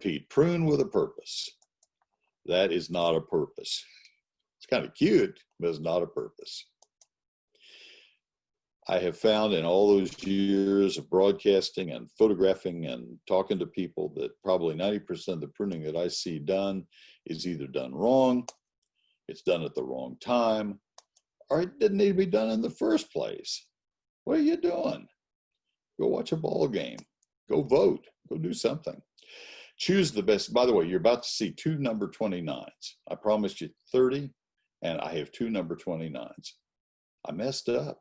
repeat, prune with a purpose. That is not a purpose. It's kind of cute, but it's not a purpose. I have found in all those years of broadcasting and photographing and talking to people that probably 90% of the pruning that I see done is either done wrong, it's done at the wrong time, or it didn't need to be done in the first place. What are you doing? Go watch a ball game. Go vote. Go do something. Choose the best. By the way, you're about to see 2 number 29s. I promised you 30, and I have 2 number 29s. I messed up.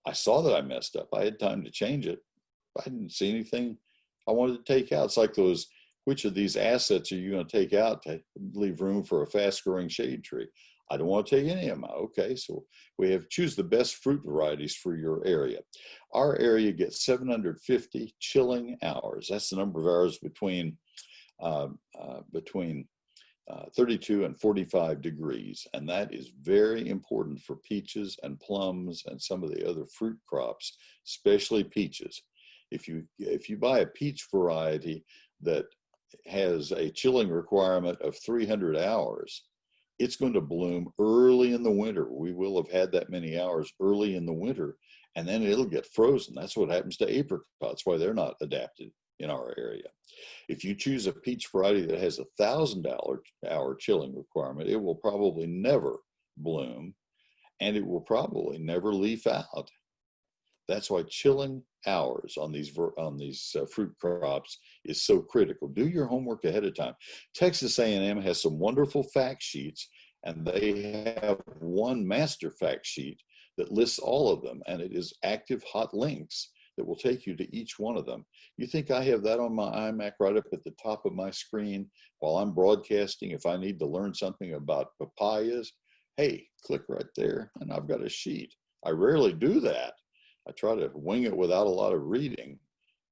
I saw that I messed up. I had time to change it. I didn't see anything I wanted to take out. It's like those, which of these assets are you going to take out to leave room for a fast growing shade tree? I don't want to take any of them out. Okay, so we have choose the best fruit varieties for your area. Our area gets 750 chilling hours. That's the number of hours between 32 and 45 degrees, and that is very important for peaches and plums and some of the other fruit crops, especially peaches. If you buy a peach variety that has a chilling requirement of 300 hours, it's going to bloom early in the winter. We will have had that many hours early in the winter, and then it'll get frozen. That's what happens to apricots, why they're not adapted in our area. If you choose a peach variety that has 1,000-hour chilling requirement, it will probably never bloom, and it will probably never leaf out. That's why chilling hours on these fruit crops is so critical. Do your homework ahead of time. Texas A&M has some wonderful fact sheets, and they have one master fact sheet that lists all of them, and it is active hot links that will take you to each one of them. You think I have that on my iMac right up at the top of my screen while I'm broadcasting? If I need to learn something about papayas, hey, click right there, and I've got a sheet. I rarely do that. I try to wing it without a lot of reading,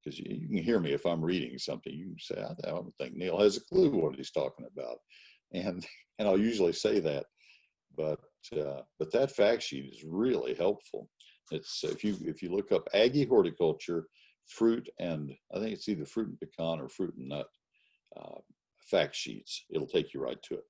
because you can hear me if I'm reading something. You can say, I don't think Neil has a clue what he's talking about. And I'll usually say that. But that fact sheet is really helpful. It's if you look up Aggie Horticulture, fruit and, I think it's either fruit and pecan or fruit and nut fact sheets, it'll take you right to it.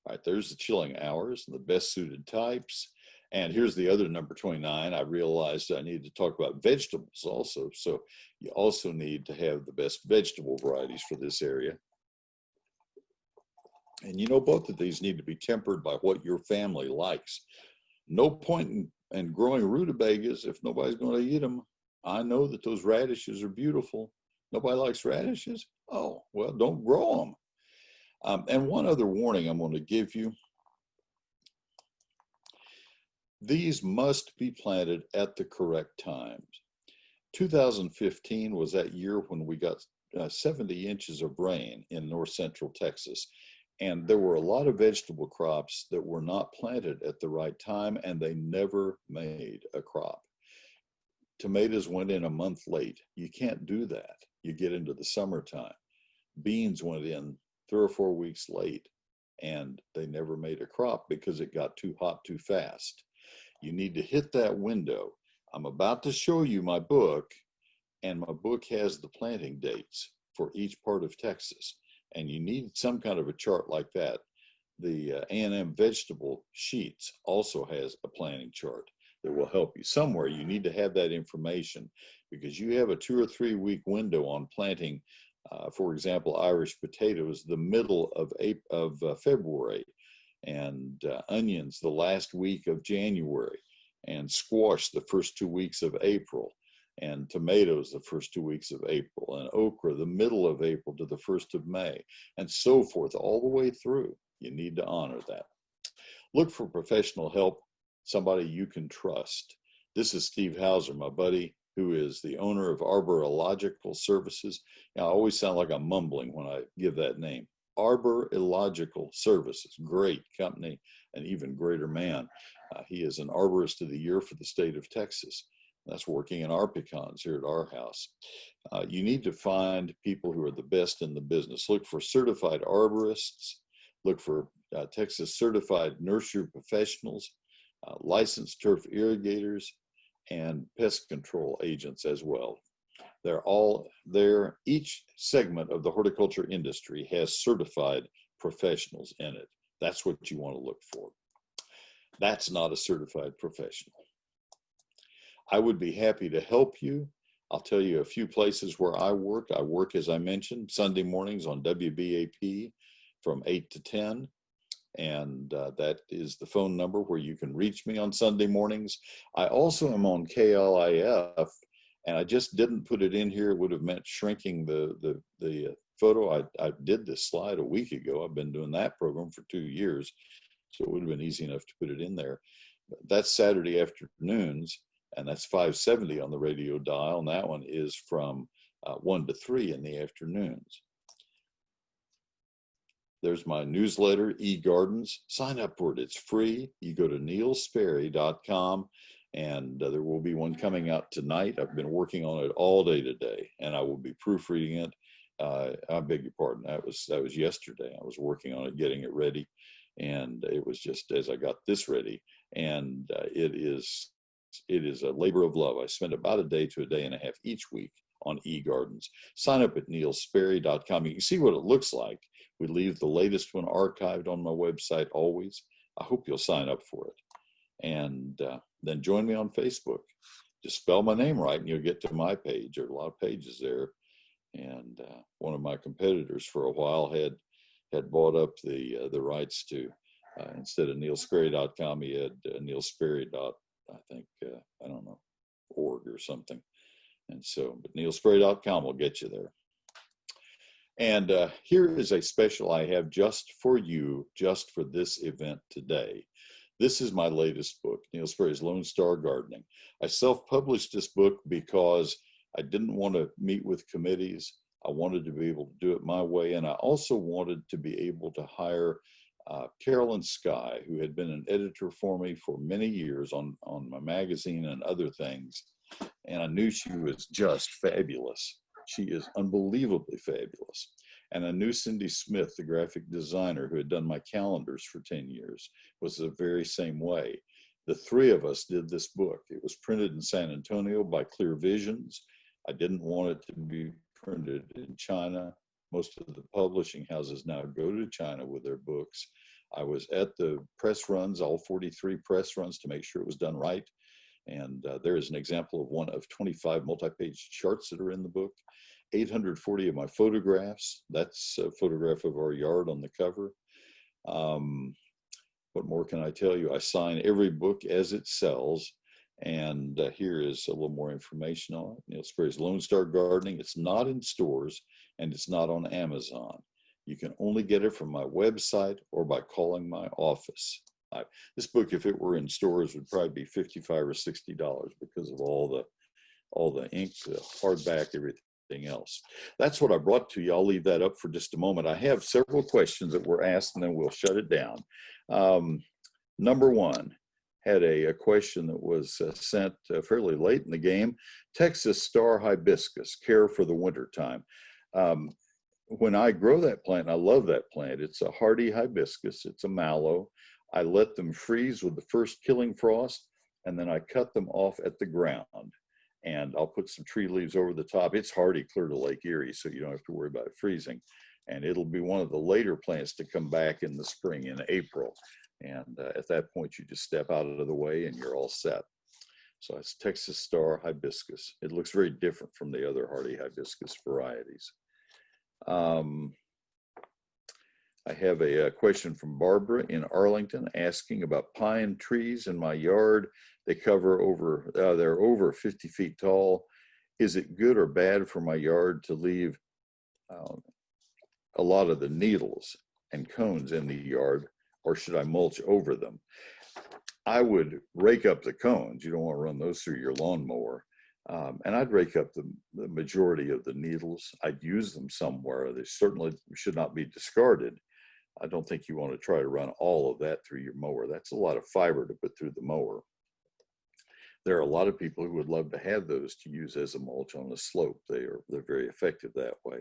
All right, there's the chilling hours and the best suited types. And here's the other number 29. I realized I needed to talk about vegetables also. So you also need to have the best vegetable varieties for this area. And you know, both of these need to be tempered by what your family likes. No point in growing rutabagas if nobody's going to eat them. I know that those radishes are beautiful. Nobody likes radishes? Oh, well, don't grow them. And one other warning I'm going to give you. These must be planted at the correct times. 2015 was that year when we got 70 inches of rain in north central Texas. And there were a lot of vegetable crops that were not planted at the right time, and they never made a crop. Tomatoes went in a month late. You can't do that. You get into the summertime. Beans went in 3 or 4 weeks late, and they never made a crop because it got too hot too fast. You need to hit that window. I'm about to show you my book, and my book has the planting dates for each part of Texas. And you need some kind of a chart like that. The A&M vegetable sheets also has a planting chart that will help you. Somewhere you need to have that information, because you have a 2 or 3 week window on planting, for example, Irish potatoes, the middle of February, and onions the last week of January, and squash the first 2 weeks of April, and tomatoes the first 2 weeks of April, and okra the middle of April to the 1st of May, and so forth, all the way through. You need to honor that. Look for professional help, somebody you can trust. This is Steve Hauser, my buddy, who is the owner of Arbor-Illogical Services. Now, I always sound like I'm mumbling when I give that name. Arbor-Illogical Services, great company, an even greater man. He is an arborist of the year for the state of Texas. That's working in our pecans here at our house. You need to find people who are the best in the business. Look for certified arborists. Look for Texas certified nursery professionals, licensed turf irrigators, and pest control agents as well. They're all there. Each segment of the horticulture industry has certified professionals in it. That's what you want to look for. That's not a certified professional. I would be happy to help you. I'll tell you a few places where I work. I work, as I mentioned, Sunday mornings on WBAP from 8 to 10. And that is the phone number where you can reach me on Sunday mornings. I also am on KLIF, and I just didn't put it in here. It would have meant shrinking the photo. I did this slide a week ago. I've been doing that program for 2 years, so it would have been easy enough to put it in there. That's Saturday afternoons, and that's 570 on the radio dial, and that one is from 1 to 3 in the afternoons. There's my newsletter, eGardens. Sign up for it. It's free. You go to neilsperry.com, and there will be one coming out tonight. I've been working on it all day today, and I will be proofreading it. I beg your pardon. That was yesterday. I was working on it, getting it ready, and it was just as I got this ready. And it is a labor of love. I spend about a day to a day and a half each week on eGardens. Sign up at neilsperry.com. You can see what it looks like. We leave the latest one archived on my website always. I hope you'll sign up for it. And then join me on Facebook. Just spell my name right and you'll get to my page. There are a lot of pages there. And one of my competitors for a while had bought up the rights to, instead of neilsperry.com, he had neilsperry. I think, I don't know, org or something. And so, but neilsperry.com will get you there. And here is a special I have just for you, just for this event today. This is my latest book, Neil Sperry's Lone Star Gardening. I self-published this book because I didn't want to meet with committees. I wanted to be able to do it my way. And I also wanted to be able to hire Carolyn Skye, who had been an editor for me for many years on my magazine and other things. And I knew she was just fabulous. She is unbelievably fabulous. And I knew Cindy Smith, the graphic designer who had done my calendars for 10 years, was the very same way. The three of us did this book. It was printed in San Antonio by Clear Visions. I didn't want it to be printed in China. Most of the publishing houses now go to China with their books. I was at the press runs, all 43 press runs, to make sure it was done right. And there is an example of one of 25 multi-page charts that are in the book. 840 of my photographs. That's a photograph of our yard on the cover. What more can I tell you? I sign every book as it sells. And here is a little more information on it. Neil Sperry's Lone Star Gardening. It's not in stores and it's not on Amazon. You can only get it from my website or by calling my office. This book, if it were in stores, would probably be $55 or $60 because of all the ink, the hardback, everything else. That's what I brought to you. I'll leave that up for just a moment. I have several questions that were asked, and then we'll shut it down. Number one had a question that was sent fairly late in the game. Texas Star Hibiscus, care for the wintertime. When I grow that plant, I love that plant. It's a hardy hibiscus. It's a mallow. I let them freeze with the first killing frost, and then I cut them off at the ground. And I'll put some tree leaves over the top. It's hardy clear to Lake Erie, so you don't have to worry about it freezing. And it'll be one of the later plants to come back in the spring, in April. And at that point, you just step out of the way and you're all set. So it's Texas Star Hibiscus. It looks very different from the other hardy hibiscus varieties. I have a question from Barbara in Arlington asking about pine trees in my yard. They cover over, they're over 50 feet tall. Is it good or bad for my yard to leave a lot of the needles and cones in the yard, or should I mulch over them? I would rake up the cones. You don't want to run those through your lawnmower. And I'd rake up the majority of the needles. I'd use them somewhere. They certainly should not be discarded. I don't think you want to try to run all of that through your mower. That's a lot of fiber to put through the mower. There are a lot of people who would love to have those to use as a mulch on a slope. They're very effective that way.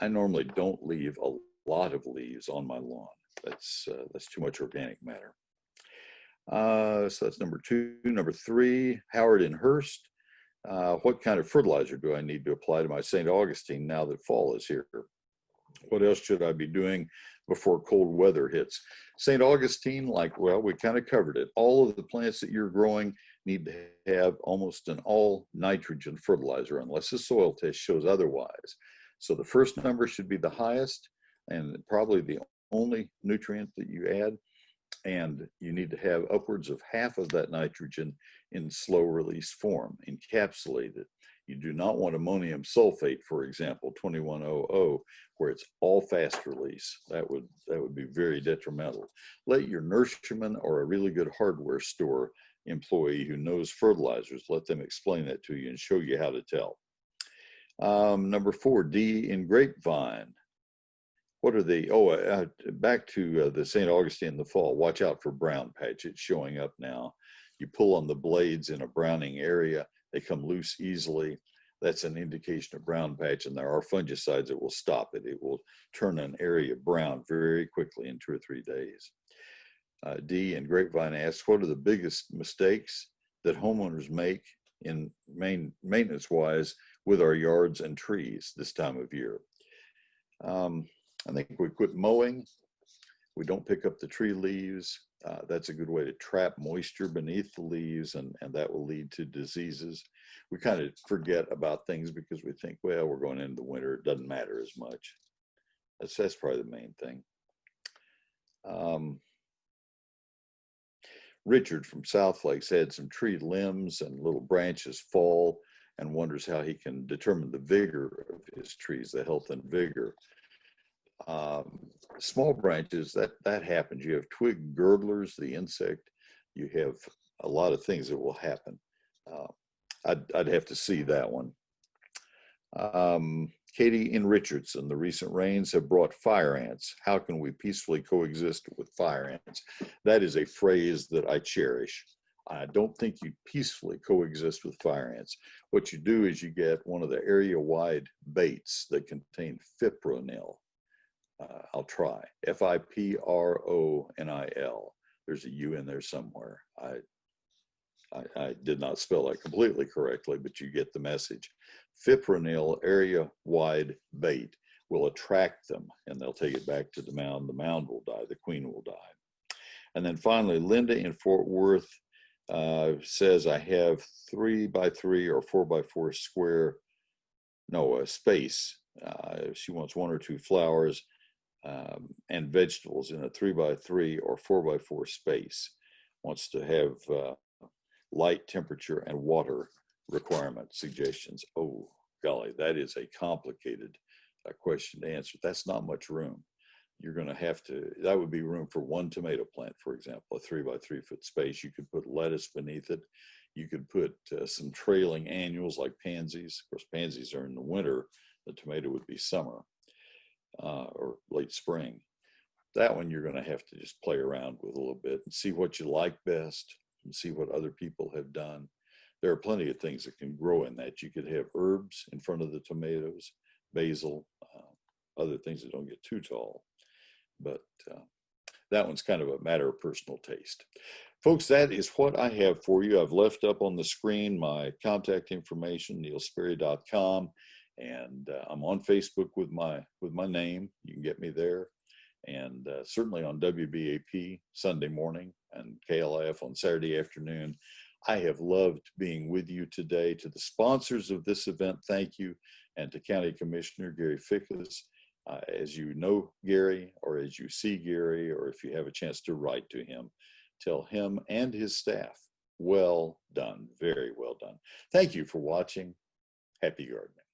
I normally don't leave a lot of leaves on my lawn. That's too much organic matter. So that's number two. Number three, Howard in Hurst. What kind of fertilizer do I need to apply to my St. Augustine now that fall is here? What else should I be doing before cold weather hits? St. Augustine, like, well, we kind of covered it. All of the plants that you're growing need to have almost an all nitrogen fertilizer unless the soil test shows otherwise. So the first number should be the highest and probably the only nutrient that you add. And you need to have upwards of half of that nitrogen in slow release form, encapsulated. You do not want ammonium sulfate, for example, 2100, where it's all fast release. That would be very detrimental. Let your nurseryman or a really good hardware store employee who knows fertilizers, let them explain that to you and show you how to tell. Number 4, D in grapevine. What are the, back to the St. Augustine in the fall, watch out for brown patch. It's showing up now. You pull on the blades in a browning area, they come loose easily. That's an indication of brown patch, and there are fungicides that will stop it. It will turn an area brown very quickly in 2 or 3 days. D in grapevine asks, what are the biggest mistakes that homeowners make in maintenance-wise with our yards and trees this time of year? I think we quit mowing. We don't pick up the tree leaves. That's a good way to trap moisture beneath the leaves, and that will lead to diseases. We kind of forget about things because we think, well, we're going into the winter. It doesn't matter as much. That's probably the main thing. Richard from South Lakes had some tree limbs and little branches fall and wonders how he can determine the vigor of his trees, the health and vigor. Small branches, that happens. You have twig girdlers, the insect. You have a lot of things that will happen. I'd have to see that one. Katie in Richardson, the recent rains have brought fire ants. How can we peacefully coexist with fire ants? That is a phrase that I cherish. I don't think you peacefully coexist with fire ants. What you do is you get one of the area-wide baits that contain fipronil. I'll try. Fipronil. There's a U in there somewhere. I did not spell that completely correctly, but you get the message. Fipronil area-wide bait will attract them, and they'll take it back to the mound. The mound will die. The queen will die. And then finally, Linda in Fort Worth says, I have 3x3 or 4x4 square, space. She wants 1 or 2 flowers and vegetables in a 3x3 or 4x4 space. Wants to have light, temperature, and water requirement suggestions. Oh, golly, that is a complicated question to answer. That's not much room. You're going to have to, that would be room for 1 tomato plant, for example, a 3x3 foot space. You could put lettuce beneath it. You could put some trailing annuals like pansies. Of course, pansies are in the winter. The tomato would be summer or late spring. That one you're going to have to just play around with a little bit and see what you like best and see what other people have done. There are plenty of things that can grow in that. You could have herbs in front of the tomatoes, basil, other things that don't get too tall. But that one's kind of a matter of personal taste. Folks, that is what I have for you. I've left up on the screen my contact information, neilsperry.com, and I'm on Facebook with my name. You can get me there, and certainly on WBAP Sunday morning and KLIF on Saturday afternoon. I have loved being with you today. To the sponsors of this event, thank you, and to County Commissioner Gary Fickus. As you know Gary, or as you see Gary, or if you have a chance to write to him, tell him and his staff, well done, very well done. Thank you for watching. Happy gardening.